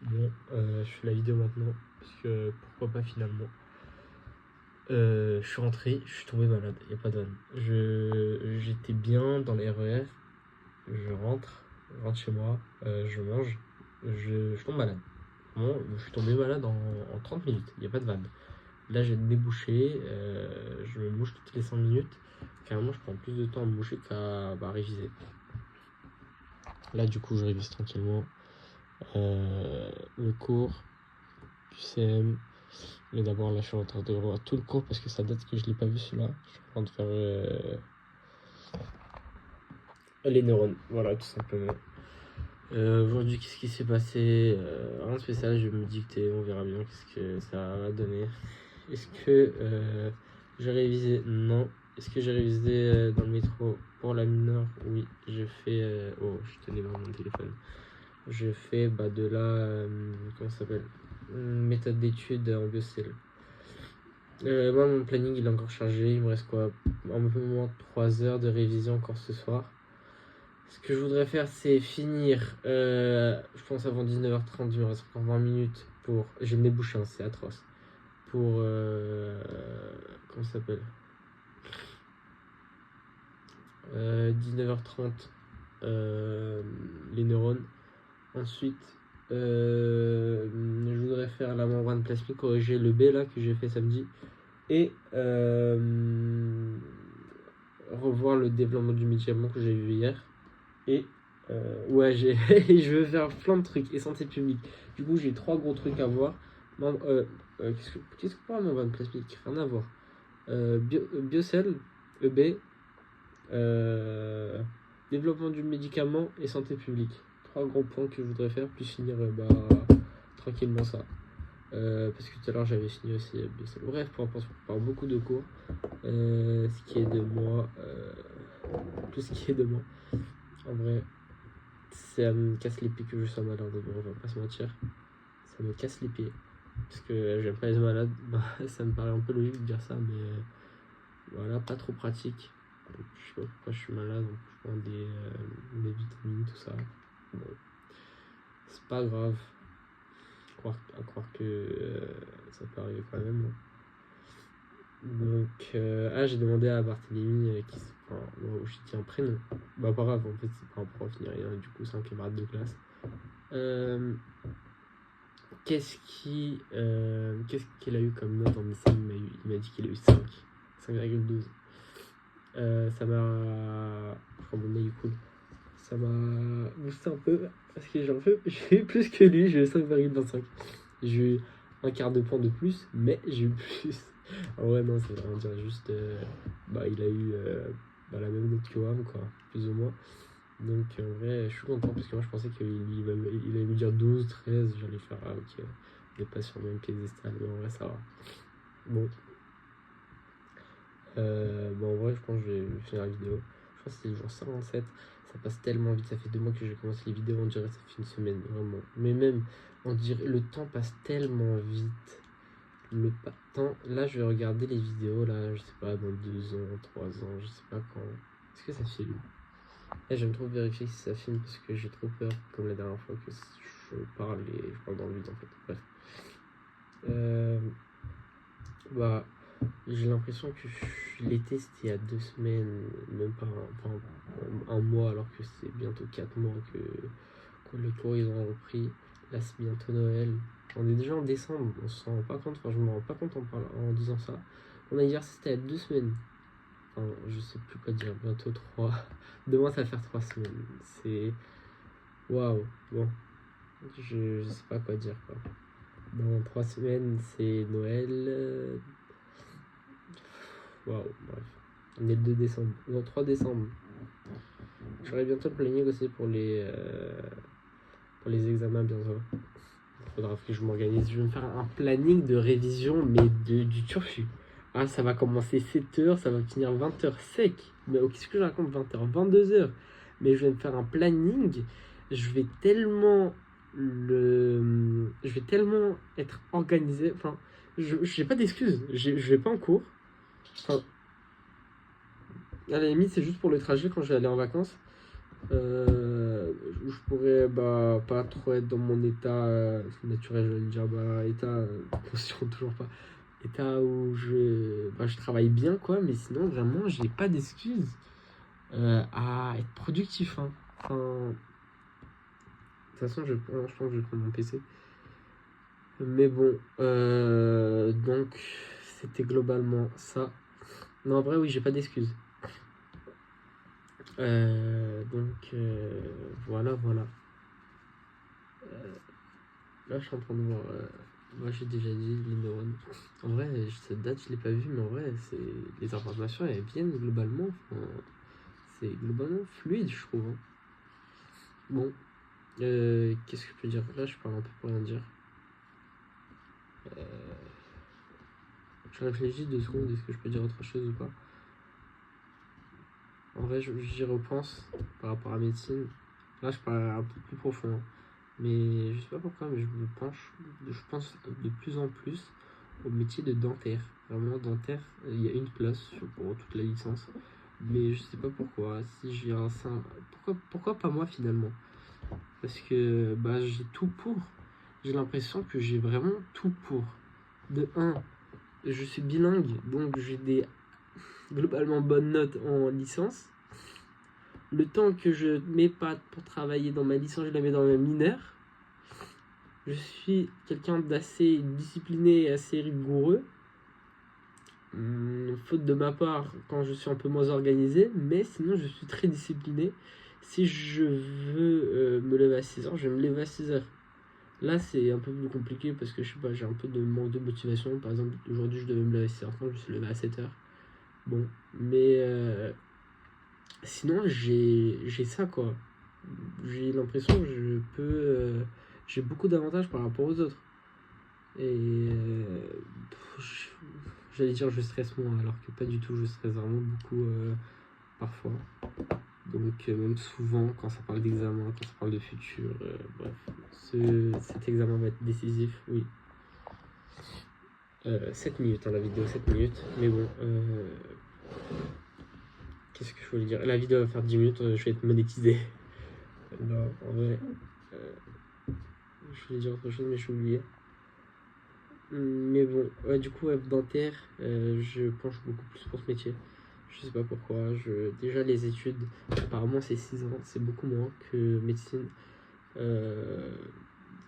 Bon, je fais la vidéo maintenant, parce que pourquoi pas finalement. Je suis rentré, je suis tombé malade, y a pas de vanne. J'étais bien dans les RER, je rentre chez moi, je mange, je tombe malade. Bon, je suis tombé malade en 30 minutes, y a pas de vanne. Là, j'ai débouché, je me mouche toutes les 5 minutes. Carrément, je prends plus de temps à me moucher qu'à réviser. Là, du coup, je révise tranquillement. Le cours, QCM. Mais d'abord, là, je suis en train de revoir tout le cours parce que ça date que je l'ai pas vu celui-là. Je suis en train de faire les neurones, voilà, tout simplement. Aujourd'hui, qu'est-ce qui s'est passé? Rien de spécial, je vais me dicter, on verra bien qu'est-ce que ça va donner. Est-ce que j'ai révisé? Non. Est-ce que j'ai révisé dans le métro pour la mineure? Oui, j'ai fait. Oh, je tenais dans mon téléphone. J'ai fait de la. Comment ça s'appelle? Méthode d'étude en biocell. Moi, mon planning il est encore chargé. Il me reste quoi? Un peu moins de 3 heures de révision encore ce soir. Ce que je voudrais faire, c'est finir, je pense avant 19h30, il me reste encore 20 minutes pour. J'ai le nez bouché, hein, c'est atroce. Pour. Comment ça s'appelle? 19h30, les neurones. Ensuite, je voudrais faire la membrane plasmique, corriger le B là que j'ai fait samedi. Et revoir le développement du médicament que j'ai vu hier. Et ouais, je veux faire plein de trucs et santé publique. Du coup, j'ai 3 gros trucs à voir. Qu'est-ce que pour membrane plasmique? Rien à voir. Biocell, EB, développement du médicament et santé publique. 3 gros points que je voudrais faire, plus finir tranquillement ça. Parce que tout à l'heure j'avais fini aussi Biocell. Bref, pour l'instant, on parle beaucoup de cours. Ce qui est de moi, tout ce qui est de moi. En vrai, ça me casse les pieds que je sois malade, on va pas se mentir. Ça me casse les pieds. Parce que j'aime pas les malades. Ça me paraît un peu logique de dire ça, mais voilà, pas trop pratique. Donc, je sais pas pourquoi je suis malade, donc je prends des vitamines, tout ça. Bon, c'est pas grave. À croire que ça peut arriver quand même. Donc, j'ai demandé à Barthélémy, j'ai dit un prénom. Bah, pas grave, en fait, c'est pas un prof ni rien, du coup, c'est un camarade de classe. Qu'est-ce qu'il a eu comme note en lycée? Il m'a dit qu'il a eu 5,12. Ça m'a. Je crois mon œil est cool. Ça m'a boosté un peu parce que j'ai eu plus que lui, j'ai eu 5,25. J'ai eu un quart de point de plus, mais j'ai eu plus. En vrai, non, ça veut rien dire, juste. Il a eu la même note que moi, quoi, plus ou moins. Donc en vrai, je suis content parce que moi je pensais qu'il allait me dire 12, 13, j'allais faire ok, on n'est pas sur le même piédestal, mais en vrai ça va. Bon. En vrai, je pense que je vais finir la vidéo. Je pense que c'est le jour 57. Ça passe tellement vite, ça fait 2 mois que j'ai commencé les vidéos, on dirait que ça fait une semaine, vraiment. Mais même, on dirait, le temps passe tellement vite. Temps, là je vais regarder les vidéos, là, je sais pas, dans 2 ans, 3 ans, je sais pas quand. Est-ce que ça filme? J'aime trop vérifier si ça filme parce que j'ai trop peur, comme la dernière fois, que je parle et je parle dans le vide en fait. Bref. J'ai l'impression que l'été c'était il y a 2 semaines, même pas un mois, alors que c'est bientôt 4 mois que les cours ils ont repris. Là c'est bientôt Noël. On est déjà en décembre, on se rend pas compte, enfin je me rends pas compte en disant ça. Mon anniversaire c'était il y a 2 semaines. Enfin, je sais plus quoi dire, bientôt 3. Demain ça va faire 3 semaines. C'est. Waouh, bon. Je sais pas quoi dire quoi. Dans 3 semaines c'est Noël. Waouh, bref. On est le 2 décembre. Non, 3 décembre. J'aurai bientôt le planning aussi pour les examens bientôt. Il faudra que je m'organise. Je vais me faire un planning de révision, mais du turfu. Ah, ça va commencer 7h, ça va finir 20h sec. Mais qu'est-ce que je raconte 20h 22h. Mais je vais me faire un planning. Je vais tellement être organisé. Enfin, j'ai pas d'excuses. Je vais pas en cours. Enfin, à la limite, c'est juste pour le trajet quand je vais aller en vacances. Je pourrais pas trop être dans mon état naturel, je vais le dire, état conscient, toujours pas. État où je travaille bien, quoi, mais sinon, vraiment, j'ai pas d'excuses à être productif. Hein. Enfin, de toute façon, je pense que je vais prendre mon PC. Mais bon, donc, c'était globalement ça. Non, en vrai, oui, j'ai pas d'excuses. Voilà, voilà. Là, je suis en train de voir. Moi, j'ai déjà dit les neurones. En vrai, cette date, je l'ai pas vue, mais en vrai, les informations, elles viennent globalement. Enfin, c'est globalement fluide, je trouve. Hein. Bon, qu'est-ce que je peux dire? Là, je parle un peu pour rien dire. Je réfléchis 2 secondes, est-ce que je peux dire autre chose ou pas? En vrai, j'y repense par rapport à médecine. Là, je parle un peu plus profond. Hein. Mais je sais pas pourquoi, mais je pense de plus en plus au métier de dentaire. Vraiment, dentaire, il y a une place pour toute la licence. Mais je sais pas pourquoi. Si j'ai un sein. Pourquoi pas moi finalement? Parce que j'ai tout pour. J'ai l'impression que j'ai vraiment tout pour. De un, je suis bilingue, donc j'ai des globalement bonnes notes en licence. Le temps que je m'épate pour travailler dans ma licence, je la mets dans ma mineure. Je suis quelqu'un d'assez discipliné et assez rigoureux. Faute de ma part quand je suis un peu moins organisé, mais sinon je suis très discipliné. Si je veux me lever à 6h, je vais me lever à 6h. Là, c'est un peu plus compliqué parce que je sais pas, j'ai un peu de manque de motivation. Par exemple, aujourd'hui, je devais me lever à 6h30, je me suis levé à 7h. Bon, mais sinon, j'ai ça quoi. J'ai l'impression que j'ai beaucoup d'avantages par rapport aux autres. Et j'allais dire je stresse moins, alors que pas du tout, je stresse vraiment beaucoup parfois. Donc même souvent quand ça parle d'examen, quand ça parle de futur, bref, cet examen va être décisif, oui. 7 minutes, hein, la vidéo, 7 minutes, mais bon, qu'est-ce que je voulais dire? La vidéo va faire 10 minutes, je vais être monétisé. Non, en vrai, je voulais dire autre chose, mais j'ai oublié. Mais bon, ouais, du coup, dentaire, je penche beaucoup plus pour ce métier. Je sais pas pourquoi. Déjà, les études, apparemment, c'est 6 ans, c'est beaucoup moins que médecine.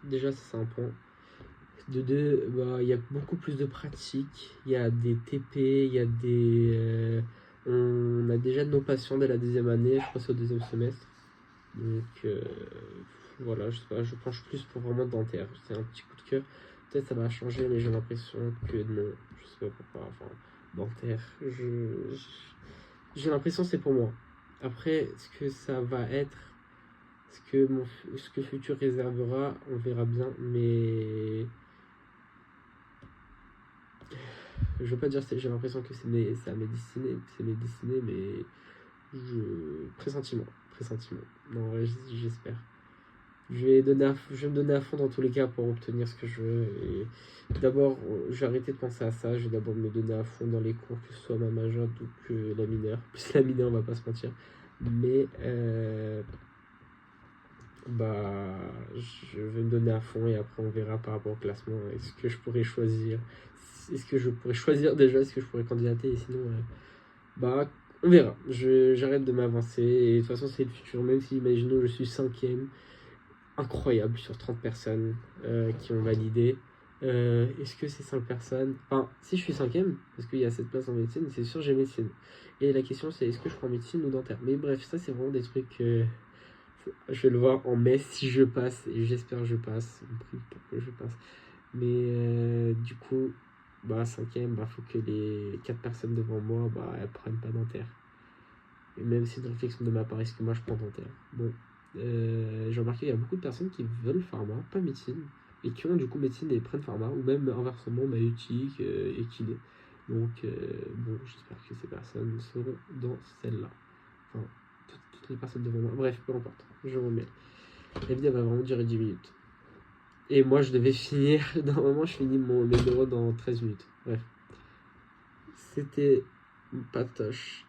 Déjà, ça, c'est un point. De deux, il y a beaucoup plus de pratiques. Il y a des TP, il y a des. On a déjà de nos patients dès la 2e année, je crois que c'est au 2e semestre. Donc, voilà, je sais pas, je penche plus pour vraiment dentaire. C'est un petit coup de cœur. Peut-être ça va changer, mais j'ai l'impression que non. Je sais pas pourquoi. Enfin, dentaire, j'ai l'impression que c'est pour moi. Après, ce que ça va être, ce que le futur réservera, on verra bien. Mais je veux pas dire que j'ai l'impression que c'est à mes destinées, mais pressentiment. Non, ouais, j'espère. Je vais me donner à fond dans tous les cas pour obtenir ce que je veux. Et d'abord, je vais arrêter de penser à ça. Je vais d'abord me donner à fond dans les cours, que ce soit ma majeure ou que la mineure. Plus la mineure, on va pas se mentir. Mais je vais me donner à fond et après on verra par rapport au classement. Est-ce que je pourrais choisir? Est-ce que je pourrais choisir déjà? Est-ce que je pourrais candidater? Et sinon, on verra. J'arrête de m'avancer. Et de toute façon, c'est le futur. Même si, imaginons, je suis 5e. Incroyable sur 30 personnes qui ont validé. Est-ce que c'est 5 personnes? Enfin, si je suis 5e, parce qu'il y a cette place en médecine, c'est sûr j'ai médecine. Et la question c'est est-ce que je prends médecine ou dentaire? Mais bref, ça c'est vraiment des trucs. Je vais le voir en mai si je passe, et j'espère que je passe. On prie pour que je passe. Mais du coup, 5e, faut que les 4 personnes devant moi, elles prennent pas dentaire. Et même si une réflexion de ma part, est-ce que moi je prends dentaire? Bon. J'ai remarqué qu'il y a beaucoup de personnes qui veulent pharma, pas médecine, et qui ont du coup médecine et prennent pharma, ou même inversement maïeutique et kiné. Donc, j'espère que ces personnes seront dans celle-là. Enfin, toutes les personnes devant moi. Bref, peu importe, je remets. La vidéo va vraiment durer 10 minutes. Et moi, je devais finir, normalement, je finis mes neurones dans 13 minutes. Bref. C'était Patoche.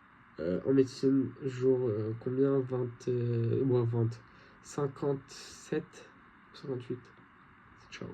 en médecine, jour combien 57 58. Ciao.